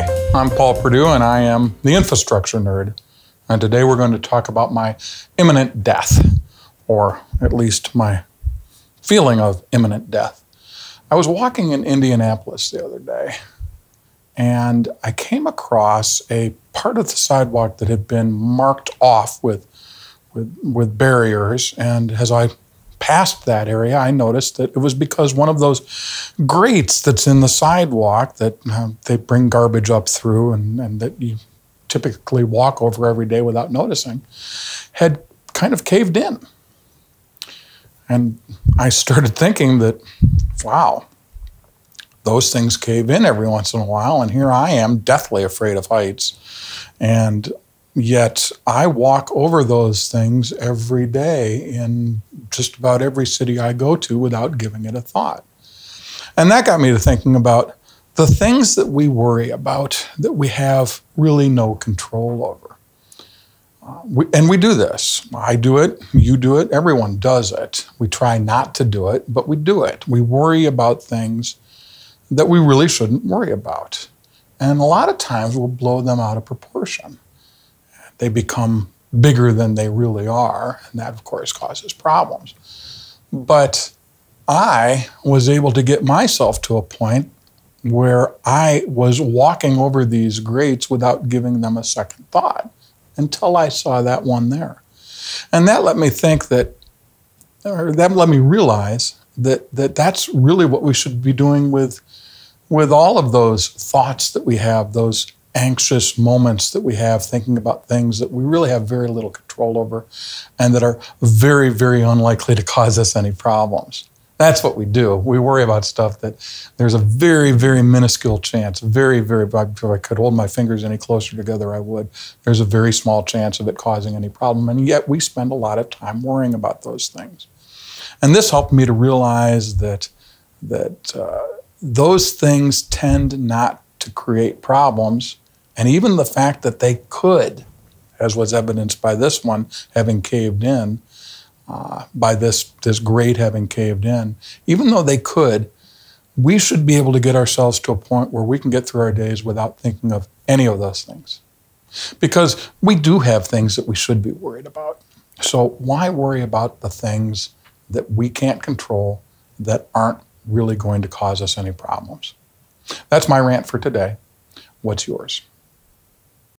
Hi, I'm Paul Perdue, and I am the infrastructure nerd. And today we're going to talk about my imminent death, or at least my feeling of imminent death. I was walking in Indianapolis the other day, and I came across a part of the sidewalk that had been marked off with barriers. And as I passed that area, I noticed that it was because one of those grates that's in the sidewalk that they bring garbage up through and that you typically walk over every day without noticing, had kind of caved in. And I started thinking that, wow, those things cave in every once in a while, and here I am, deathly afraid of heights. And yet I walk over those things every day in just about every city I go to without giving it a thought. And that got me to thinking about the things that we worry about that we have really no control over. And we do this. I do it, you do it, everyone does it. We try not to do it, but we do it. We worry about things that we really shouldn't worry about. And a lot of times we'll blow them out of proportion. They become bigger than they really are, and that, of course, causes problems. But I was able to get myself to a point where I was walking over these grates without giving them a second thought until I saw that one there. And that let me think that, or that let me realize that that's really what we should be doing with all of those thoughts that we have, those anxious moments that we have thinking about things that we really have very little control over and that are very, very unlikely to cause us any problems. That's what we do. We worry about stuff that there's a very, very minuscule chance, very, very, if I could hold my fingers any closer together, I would. There's a very small chance of it causing any problem, and yet we spend a lot of time worrying about those things. And this helped me to realize that those things tend not to create problems. And even the fact that they could, as was evidenced by this one having caved in, by this grate having caved in, even though they could, we should be able to get ourselves to a point where we can get through our days without thinking of any of those things. Because we do have things that we should be worried about. So why worry about the things that we can't control that aren't really going to cause us any problems? That's my rant for today. What's yours?